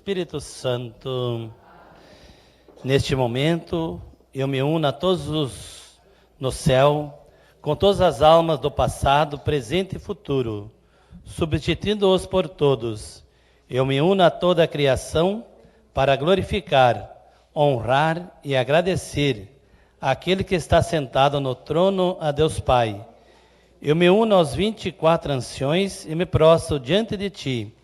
Espírito Santo. Neste momento, eu me uno a todos no céu, com todas as almas do passado, presente e futuro, substituindo-os por todos. Eu me uno a toda a criação para glorificar, honrar e agradecer aquele que está sentado no trono, a Deus Pai. Eu me uno aos 24 anciões e me prostro diante de Ti.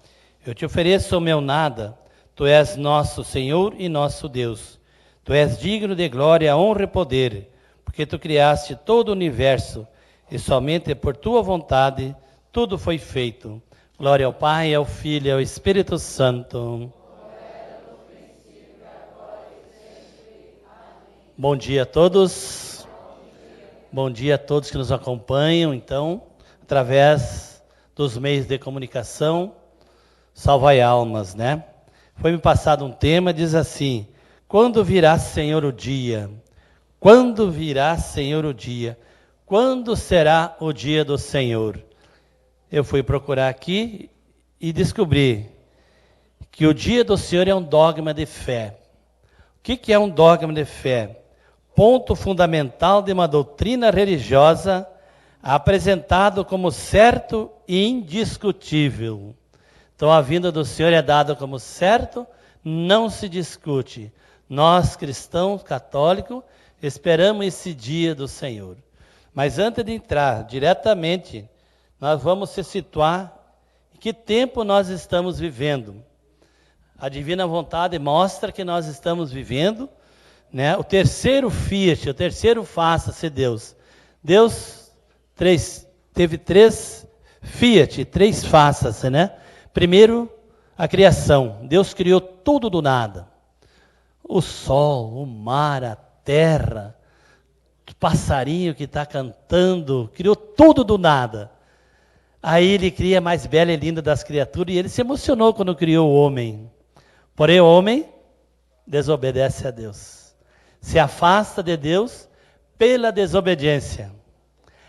Eu te ofereço o meu nada. Tu és nosso Senhor e nosso Deus. Tu és digno de glória, honra e poder, porque Tu criaste todo o universo e somente por Tua vontade tudo foi feito. Glória ao Pai, ao Filho e ao Espírito Santo. Bom dia a todos. Bom dia a todos que nos acompanham, então, através dos meios de comunicação, Salvai Almas, né? Foi-me passado um tema, diz assim: quando virá, Senhor, o dia? Quando virá, Senhor, o dia? Quando será o dia do Senhor? Eu fui procurar aqui e descobri que o dia do Senhor é um dogma de fé. O que é um dogma de fé? Ponto fundamental de uma doutrina religiosa apresentado como certo e indiscutível. Então a vinda do Senhor é dada como certo, não se discute. Nós, cristãos católicos, esperamos esse dia do Senhor. Mas antes de entrar diretamente, nós vamos se situar em que tempo nós estamos vivendo. A divina vontade mostra que nós estamos vivendo, né? O terceiro fiat, o terceiro faça-se Deus. Deus teve três fiat, três faça-se, né? Primeiro, a criação. Deus criou tudo do nada. O sol, o mar, a terra, o passarinho que está cantando, criou tudo do nada. Aí Ele cria a mais bela e linda das criaturas e Ele se emocionou quando criou o homem. Porém, o homem desobedece a Deus. Se afasta de Deus pela desobediência.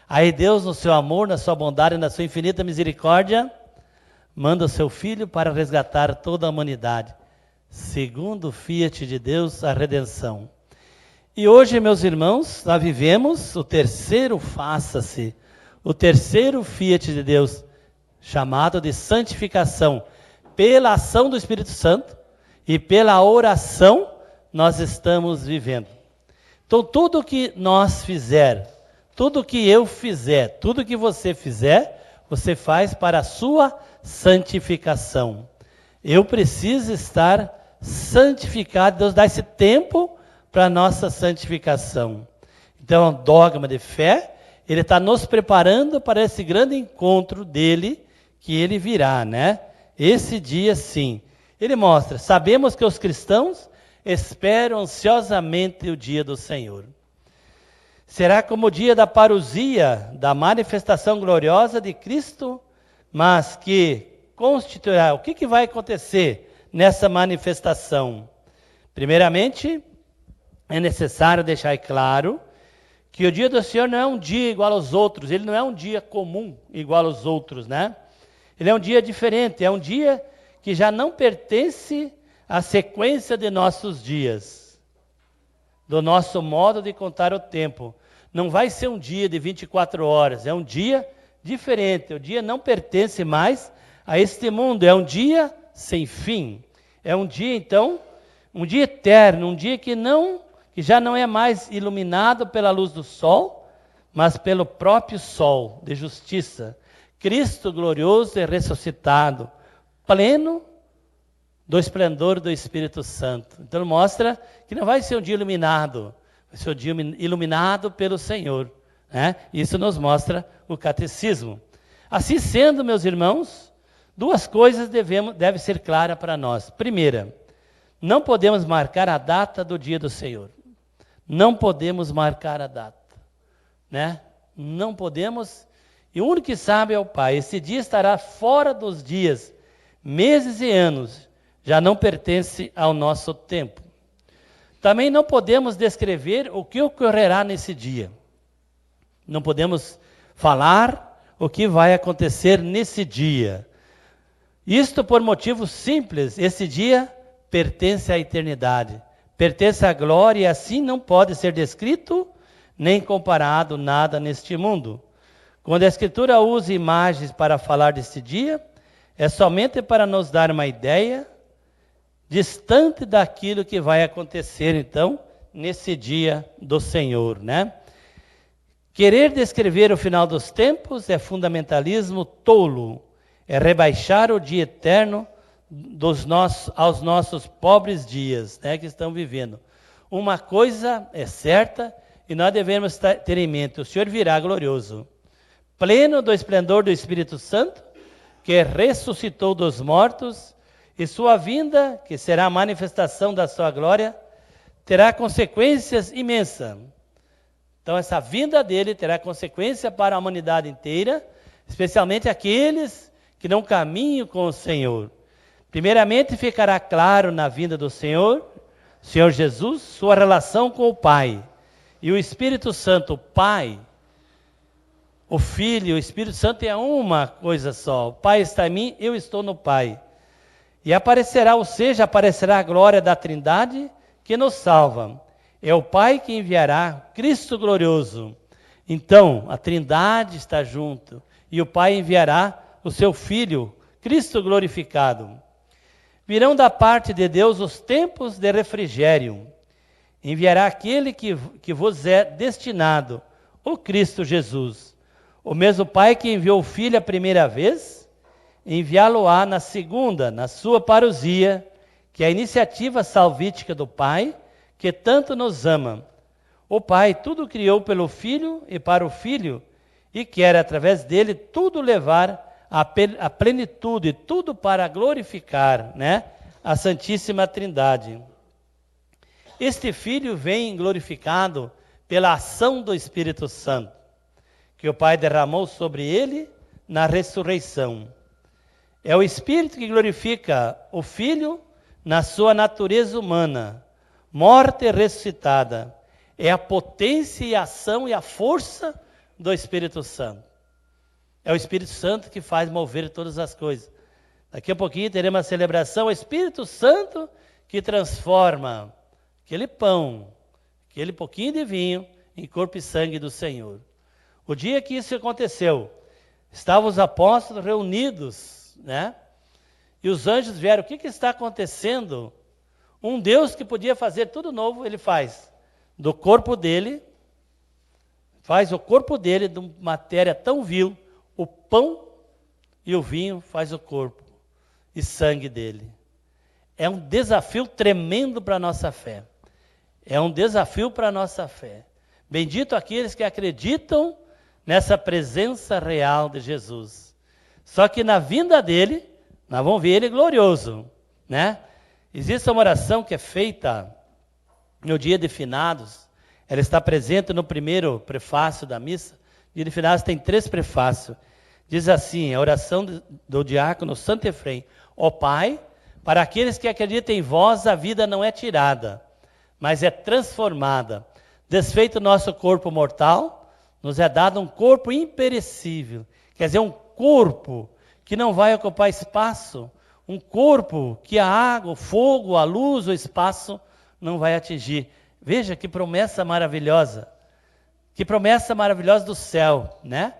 Aí Deus, no seu amor, na sua bondade, na sua infinita misericórdia, manda o seu Filho para resgatar toda a humanidade. Segundo o fiat de Deus, a redenção. E hoje, meus irmãos, nós vivemos o terceiro faça-se, o terceiro fiat de Deus, chamado de santificação. Pela ação do Espírito Santo e pela oração, nós estamos vivendo. Então, tudo que nós fizer, tudo que eu fizer, tudo que você fizer, você faz para a sua santificação. Eu preciso estar santificado. Deus dá esse tempo para a nossa santificação. Então, é um dogma de fé. Ele está nos preparando para esse grande encontro dele, que ele virá, né? Esse dia, sim. Ele mostra, sabemos que os cristãos esperam ansiosamente o dia do Senhor. Será como o dia da parousia, da manifestação gloriosa de Cristo, mas que constituirá. O que vai acontecer nessa manifestação? Primeiramente, é necessário deixar claro que o dia do Senhor não é um dia igual aos outros, ele não é um dia comum igual aos outros, né? Ele é um dia diferente, é um dia que já não pertence à sequência de nossos dias, do nosso modo de contar o tempo. Não vai ser um dia de 24 horas, é um dia diferente. O dia não pertence mais a este mundo, é um dia sem fim. É um dia, então, um dia eterno, um dia que já não é mais iluminado pela luz do sol, mas pelo próprio sol de justiça. Cristo glorioso e ressuscitado, pleno do esplendor do Espírito Santo. Então mostra que não vai ser um dia iluminado, vai ser um dia iluminado pelo Senhor, né? Isso nos mostra o catecismo. Assim sendo, meus irmãos, duas coisas devem ser claras para nós. Primeira, não podemos marcar a data do dia do Senhor. Não podemos marcar a data, né? Não podemos. E o único que sabe é o Pai. Esse dia estará fora dos dias, meses e anos. Já não pertence ao nosso tempo. Também não podemos descrever o que ocorrerá nesse dia. Não podemos falar o que vai acontecer nesse dia. Isto por motivo simples. Esse dia pertence à eternidade, pertence à glória e assim não pode ser descrito nem comparado nada neste mundo. Quando a Escritura usa imagens para falar deste dia, é somente para nos dar uma ideia distante daquilo que vai acontecer, então, nesse dia do Senhor, né? Querer descrever o final dos tempos é fundamentalismo tolo, é rebaixar o dia eterno aos nossos pobres dias, né, que estão vivendo. Uma coisa é certa e nós devemos ter em mente: o Senhor virá glorioso, pleno do esplendor do Espírito Santo, que ressuscitou dos mortos, e sua vinda, que será a manifestação da sua glória, terá consequências imensas. Então essa vinda dele terá consequência para a humanidade inteira, especialmente aqueles que não caminham com o Senhor. Primeiramente ficará claro na vinda do Senhor Jesus, sua relação com o Pai. E o Espírito Santo, o Pai, o Filho e o Espírito Santo é uma coisa só. O Pai está em mim, eu estou no Pai. E aparecerá a glória da Trindade que nos salva. É o Pai que enviará Cristo glorioso. Então, a Trindade está junto. E o Pai enviará o seu Filho, Cristo glorificado. Virão da parte de Deus os tempos de refrigério. Enviará aquele que vos é destinado, o Cristo Jesus. O mesmo Pai que enviou o Filho a primeira vez, enviá-lo-á na segunda, na sua parousia, que é a iniciativa salvífica do Pai, que tanto nos ama. O Pai tudo criou pelo Filho e para o Filho, e quer através dele tudo levar à plenitude, e tudo para glorificar, né, a Santíssima Trindade. Este Filho vem glorificado pela ação do Espírito Santo, que o Pai derramou sobre ele na ressurreição. É o Espírito que glorifica o Filho na sua natureza humana, morta e ressuscitada. É a potência e a ação e a força do Espírito Santo. É o Espírito Santo que faz mover todas as coisas. Daqui a pouquinho teremos uma celebração, o Espírito Santo que transforma aquele pão, aquele pouquinho de vinho em corpo e sangue do Senhor. O dia que isso aconteceu, estavam os apóstolos reunidos, né? E os anjos vieram: o que está acontecendo? Um Deus que podia fazer tudo novo, ele faz do corpo dele, faz o corpo dele de matéria tão vil, o pão e o vinho faz o corpo e sangue dele. É um desafio tremendo para a nossa fé. É um desafio para a nossa fé. Bendito aqueles que acreditam nessa presença real de Jesus. Só que na vinda dele, nós vamos ver ele glorioso, né? Existe uma oração que é feita no dia de finados. Ela está presente no primeiro prefácio da missa. Dia de finados tem 3 prefácios. Diz assim, a oração do diácono Santo Efrem: ó Pai, para aqueles que acreditam em vós, a vida não é tirada, mas é transformada. Desfeito o nosso corpo mortal, nos é dado um corpo imperecível. Quer dizer, um corpo que não vai ocupar espaço, um corpo que a água, o fogo, a luz, o espaço não vai atingir. Veja que promessa maravilhosa. Que promessa maravilhosa do céu, né?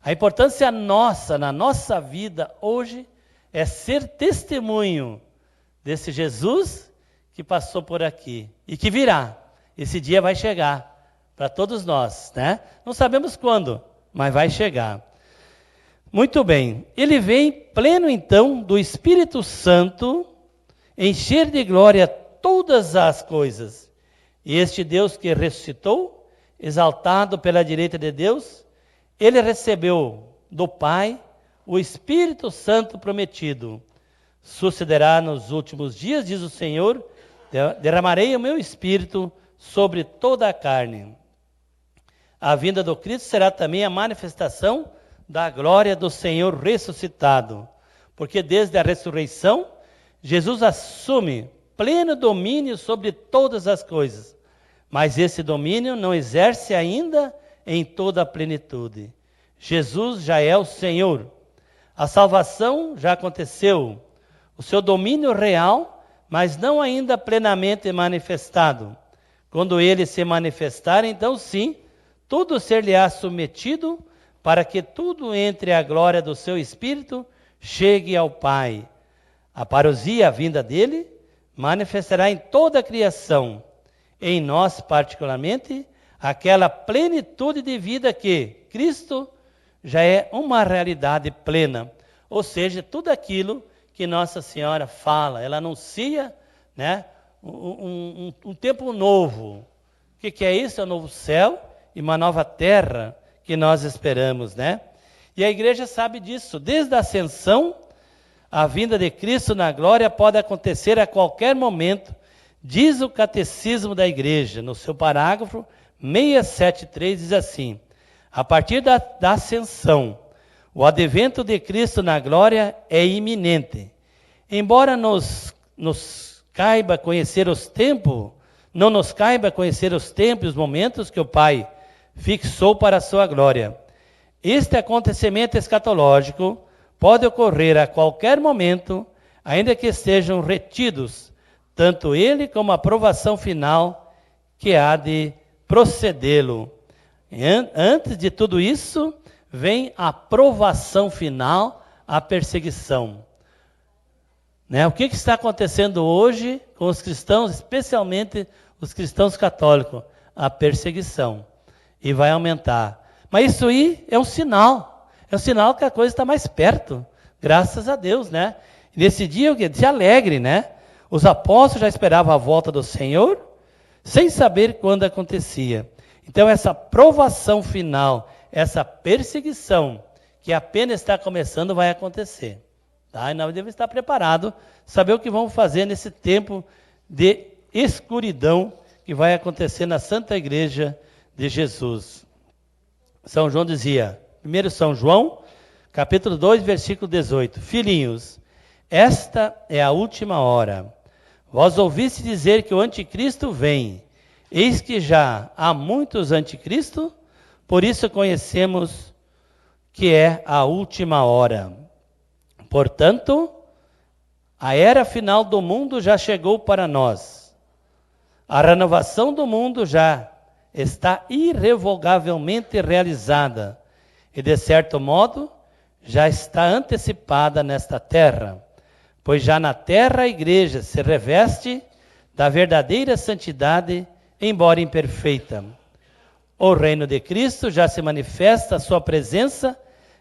A importância nossa, na nossa vida hoje, é ser testemunho desse Jesus que passou por aqui e que virá. Esse dia vai chegar para todos nós, né? Não sabemos quando, mas vai chegar. Muito bem. Ele vem pleno, então, do Espírito Santo, encher de glória todas as coisas. E este Deus que ressuscitou, exaltado pela direita de Deus, ele recebeu do Pai o Espírito Santo prometido. Sucederá nos últimos dias, diz o Senhor, derramarei o meu Espírito sobre toda a carne. A vinda do Cristo será também a manifestação da glória do Senhor ressuscitado. Porque desde a ressurreição, Jesus assume pleno domínio sobre todas as coisas. Mas esse domínio não exerce ainda em toda a plenitude. Jesus já é o Senhor. A salvação já aconteceu. O seu domínio real mas não ainda plenamente manifestado. Quando ele se manifestar, então sim, tudo ser-lhe-á submetido, para que tudo entre à glória do seu Espírito chegue ao Pai. A parousia, a vinda dele, manifestará em toda a criação, em nós particularmente, aquela plenitude de vida que Cristo já é uma realidade plena. Ou seja, tudo aquilo que Nossa Senhora fala, ela anuncia, né, um tempo novo. O que é isso? É um novo céu e uma nova terra que nós esperamos, né? E a igreja sabe disso. Desde a ascensão, a vinda de Cristo na glória pode acontecer a qualquer momento, diz o Catecismo da Igreja, no seu parágrafo 673, diz assim: a partir da ascensão, o advento de Cristo na glória é iminente. Embora nos caiba conhecer os tempos, não nos caiba conhecer os tempos e os momentos que o Pai fixou para a sua glória. Este acontecimento escatológico pode ocorrer a qualquer momento, ainda que estejam retidos, tanto ele como a aprovação final que há de procedê-lo. Antes de tudo isso, vem a aprovação final, a perseguição. Né? O que está acontecendo hoje com os cristãos, especialmente os cristãos católicos? A perseguição. E vai aumentar. Mas isso aí é um sinal que a coisa está mais perto, graças a Deus, né? Nesse dia, se alegre, né? Os apóstolos já esperavam a volta do Senhor, sem saber quando acontecia. Então, essa provação final, essa perseguição, que apenas está começando, vai acontecer. Tá? E nós devemos estar preparados, saber o que vamos fazer nesse tempo de escuridão que vai acontecer na Santa Igreja de Jesus. São João dizia, 1 São João, capítulo 2, versículo 18: Filhinhos, esta é a última hora. Vós ouviste dizer que o anticristo vem. Eis que já há muitos anticristos, por isso conhecemos que é a última hora. Portanto, a era final do mundo já chegou para nós. A renovação do mundo já está irrevogavelmente realizada e, de certo modo, já está antecipada nesta terra, pois já na terra a igreja se reveste da verdadeira santidade, embora imperfeita. O reino de Cristo já se manifesta a sua presença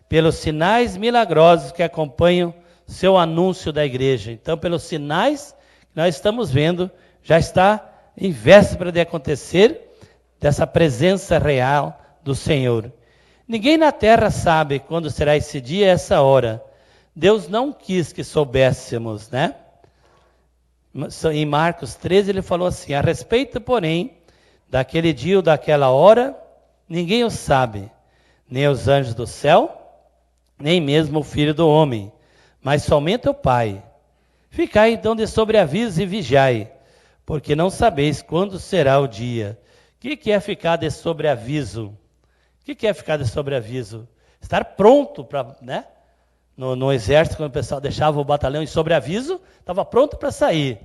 pelos sinais milagrosos que acompanham seu anúncio da igreja. Então, pelos sinais que nós estamos vendo, já está em véspera de acontecer dessa presença real do Senhor. Ninguém na terra sabe quando será esse dia e essa hora. Deus não quis que soubéssemos, né? Em Marcos 13 ele falou assim: a respeito, porém, daquele dia ou daquela hora, ninguém o sabe, nem os anjos do céu, nem mesmo o Filho do Homem, mas somente o Pai. Ficai então de sobreaviso e vigiai, porque não sabeis quando será o dia. O que é ficar de sobreaviso? O que é ficar de sobreaviso? Estar pronto para, né? No exército, quando o pessoal deixava o batalhão em sobreaviso, estava pronto para sair.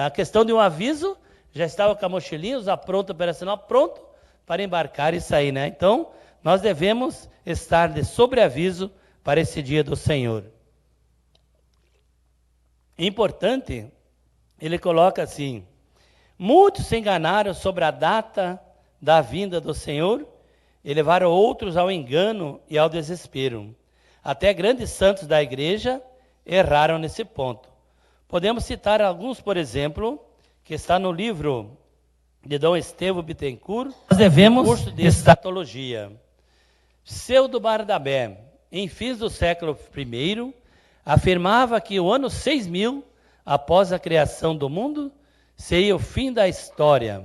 A questão de um aviso, já estava com a mochilinha, já pronto, operacional, pronto para embarcar e sair, né? Então, nós devemos estar de sobreaviso para esse dia do Senhor. Importante, ele coloca assim: muitos se enganaram sobre a data da vinda do Senhor e levaram outros ao engano e ao desespero. Até grandes santos da igreja erraram nesse ponto. Podemos citar alguns, por exemplo, que está no livro de Dom Estevão Bittencourt, nós devemos curso de escatologia. Pseudo Barnabé, em fins do século I, afirmava que o ano 6000, após a criação do mundo, seria o fim da história.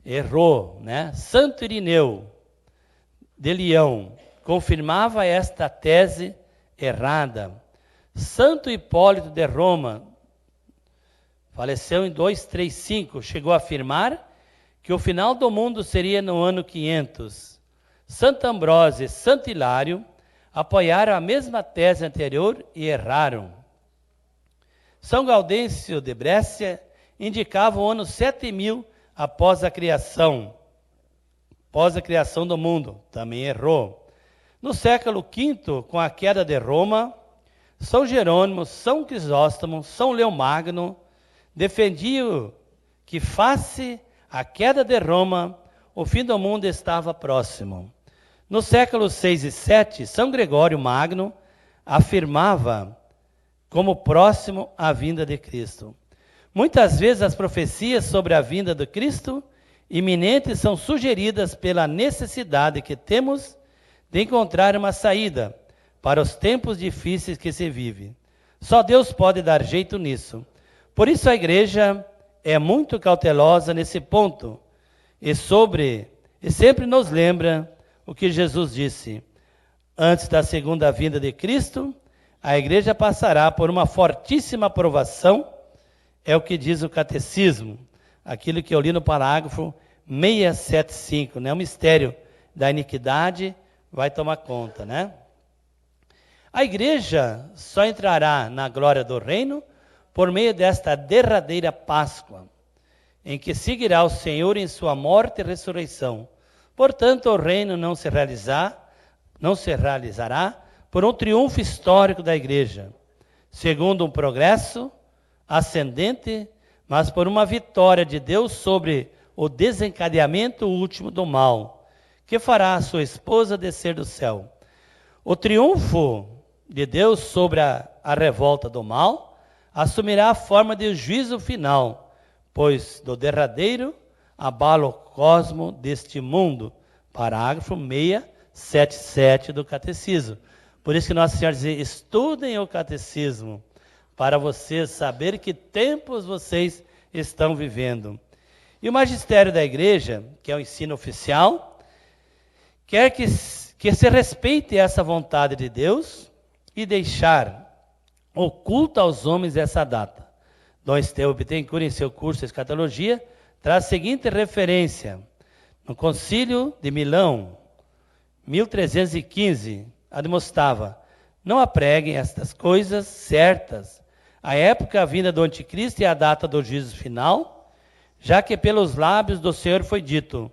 Errou, né? Santo Irineu de Leão confirmava esta tese errada. Santo Hipólito de Roma, faleceu em 235, chegou a afirmar que o final do mundo seria no ano 500. Santo Ambrósio e Santo Hilário apoiaram a mesma tese anterior e erraram. São Gaudêncio de Brécia indicava o ano 7000 após a criação do mundo. Também errou. No século V, com a queda de Roma, São Jerônimo, São Crisóstomo, São Leão Magno defendiam que, face à queda de Roma, o fim do mundo estava próximo. No século VI e VII, São Gregório Magno afirmava como próximo à vinda de Cristo. Muitas vezes as profecias sobre a vinda de Cristo iminente são sugeridas pela necessidade que temos de encontrar uma saída para os tempos difíceis que se vive. Só Deus pode dar jeito nisso. Por isso a igreja é muito cautelosa nesse ponto e sempre nos lembra o que Jesus disse. Antes da segunda vinda de Cristo, a igreja passará por uma fortíssima provação, é o que diz o catecismo, aquilo que eu li no parágrafo 675, né? O mistério da iniquidade vai tomar conta, né? A igreja só entrará na glória do reino por meio desta derradeira Páscoa, em que seguirá o Senhor em sua morte e ressurreição. Portanto, o reino não se realizará por um triunfo histórico da igreja, segundo um progresso ascendente, mas por uma vitória de Deus sobre o desencadeamento último do mal, que fará a sua esposa descer do céu. O triunfo de Deus sobre a revolta do mal assumirá a forma de juízo final, pois do derradeiro abala o cosmo deste mundo. Parágrafo 677 do Catecismo. Por isso que Nossa Senhora diz, estudem o Catecismo, para vocês saberem que tempos vocês estão vivendo. E o magistério da igreja, que é o ensino oficial, quer que se respeite essa vontade de Deus e deixar oculta aos homens essa data. Dom Estevão Bittencourt, em seu curso de Escatologia, traz a seguinte referência. No Concílio de Milão, 1315, admoestava, não apreguem estas coisas certas, a época, a vinda do anticristo e a data do juízo final, já que pelos lábios do Senhor foi dito,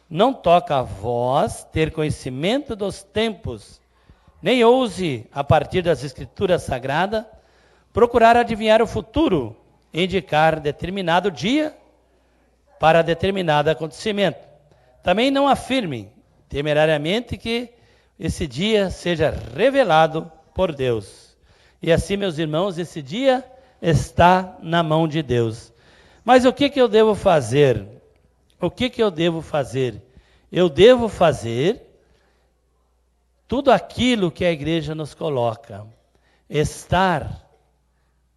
não toca a vós ter conhecimento dos tempos, nem ouse, a partir das escrituras sagradas, procurar adivinhar o futuro, indicar determinado dia para determinado acontecimento. Também não afirmem temerariamente que esse dia seja revelado por Deus. E assim, meus irmãos, esse dia está na mão de Deus. Mas o que eu devo fazer? O que eu devo fazer? Eu devo fazer tudo aquilo que a igreja nos coloca.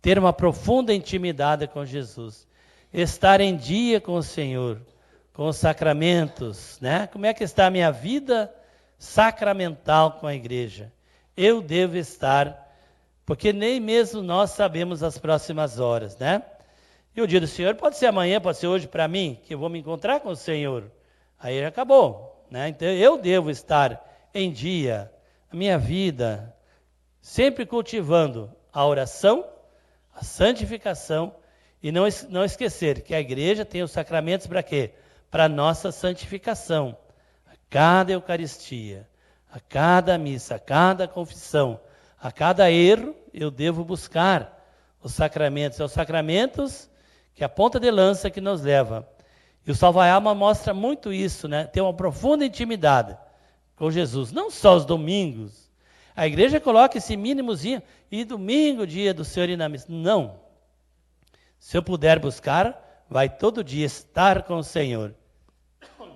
Ter uma profunda intimidade com Jesus. Estar em dia com o Senhor, com os sacramentos, né? Como é que está a minha vida sacramental com a igreja? Eu devo estar, porque nem mesmo nós sabemos as próximas horas, né? E o dia do Senhor pode ser amanhã, pode ser hoje para mim, que eu vou me encontrar com o Senhor. Aí acabou, né? Então eu devo estar em dia, a minha vida, sempre cultivando a oração, a santificação, e não esquecer que a igreja tem os sacramentos para quê? Para a nossa santificação. A cada Eucaristia, a cada missa, a cada confissão, a cada erro, eu devo buscar os sacramentos. São os sacramentos que é a ponta de lança que nos leva. E o Salva Alma mostra muito isso, né? Tem uma profunda intimidade com Jesus. Não só os domingos. A igreja coloca esse mínimozinho, e domingo, dia do Senhor ir na missa. Não. Se eu puder buscar, vai todo dia estar com o Senhor.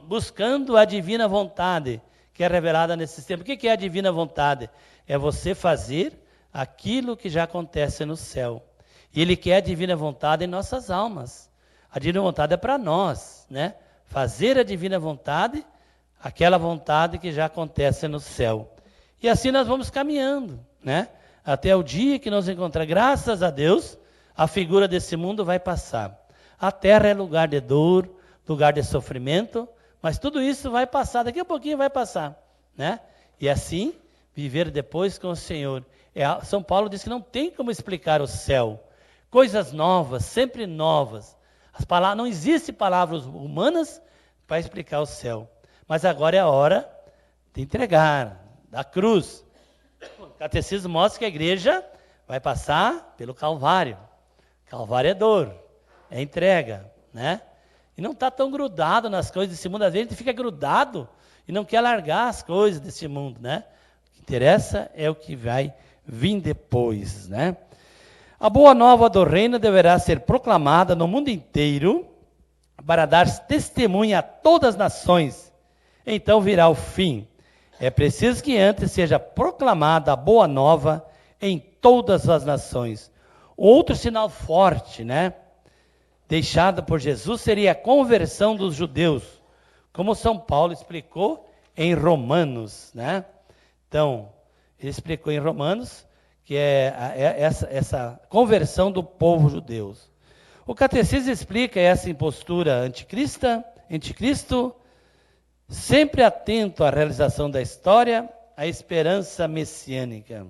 Buscando a divina vontade, que é revelada nesse tempo. O que é a divina vontade? É você fazer aquilo que já acontece no céu. E Ele quer a divina vontade em nossas almas. A divina vontade é para nós, né? Fazer a divina vontade, aquela vontade que já acontece no céu. E assim nós vamos caminhando, né? Até o dia que nos encontrar. Graças a Deus, a figura desse mundo vai passar. A terra é lugar de dor, lugar de sofrimento, mas tudo isso vai passar, daqui a pouquinho vai passar, né? E assim, viver depois com o Senhor. São Paulo diz que não tem como explicar o céu. coisas novas, sempre novas. Não existem palavras humanas para explicar o céu. Mas agora é a hora de entregar, da cruz. O catecismo mostra que a igreja vai passar pelo Calvário. Calvário é dor, é entrega, né? E não está tão grudado nas coisas desse mundo. Às vezes a gente fica grudado e não quer largar as coisas desse mundo, né? O que interessa é o que vai vir depois, né? A boa nova do reino deverá ser proclamada no mundo inteiro para dar testemunha a todas as nações. Então virá o fim. É preciso que antes seja proclamada a boa nova em todas as nações. Outro sinal forte, né, deixado por Jesus seria a conversão dos judeus, como São Paulo explicou em Romanos, né? Então, ele explicou em Romanos que é essa conversão do povo judeu. O catecismo explica essa impostura anticristo, sempre atento à realização da história, à esperança messiânica.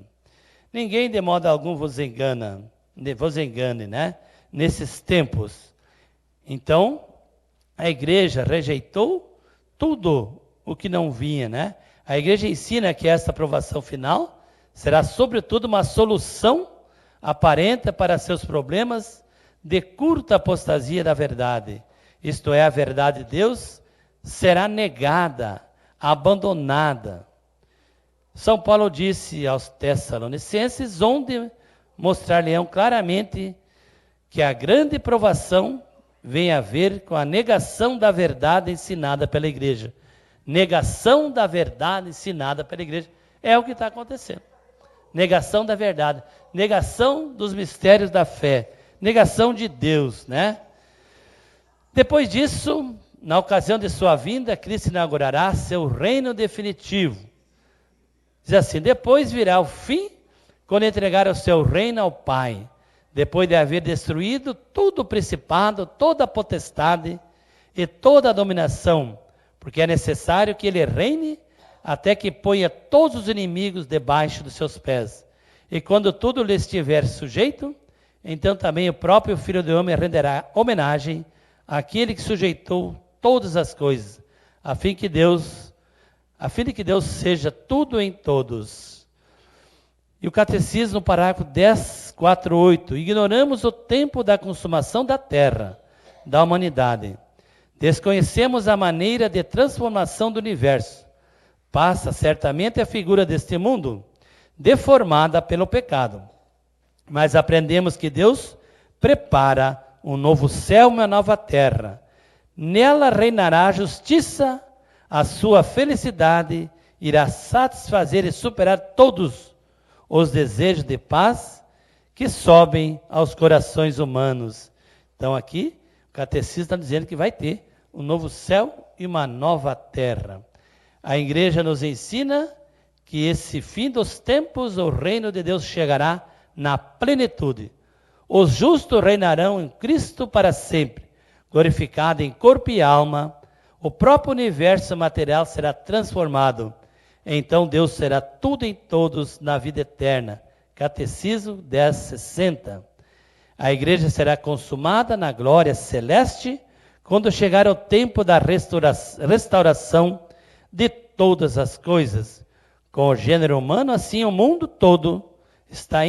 Ninguém de modo algum vos engane, né? Nesses tempos. Então, a igreja rejeitou tudo o que não vinha, né? A igreja ensina que esta aprovação final será, sobretudo, uma solução aparente para seus problemas de curta apostasia da verdade. Isto é, a verdade de Deus será negada, abandonada. São Paulo disse aos Tessalonicenses, onde mostrar-lhe-ão claramente que a grande provação vem a ver com a negação da verdade ensinada pela igreja. Negação da verdade ensinada pela igreja é o que está acontecendo. Negação da verdade, negação dos mistérios da fé, negação de Deus, né? Depois disso, na ocasião de sua vinda, Cristo inaugurará seu reino definitivo. Diz assim: depois virá o fim, quando entregar o seu reino ao Pai, depois de haver destruído todo o principado, toda a potestade e toda a dominação, porque é necessário que ele reine até que ponha todos os inimigos debaixo dos seus pés. E quando tudo lhe estiver sujeito, então também o próprio Filho do Homem renderá homenagem àquele que sujeitou todas as coisas, a fim de que Deus seja tudo em todos. E o catecismo, no parágrafo 10.4.8, ignoramos o tempo da consumação da terra, da humanidade. Desconhecemos a maneira de transformação do universo. Passa certamente a figura deste mundo, deformada pelo pecado. Mas aprendemos que Deus prepara um novo céu e uma nova terra. Nela reinará a justiça, a sua felicidade irá satisfazer e superar todos os desejos de paz que sobem aos corações humanos. Então aqui, o catecismo está dizendo que vai ter um novo céu e uma nova terra. A igreja nos ensina que esse fim dos tempos, o reino de Deus chegará na plenitude. Os justos reinarão em Cristo para sempre, glorificado em corpo e alma. O próprio universo material será transformado. Então Deus será tudo em todos na vida eterna. Catecismo 10.60. A igreja será consumada na glória celeste quando chegar o tempo da restauração de todas as coisas. Com o gênero humano, assim o mundo todo está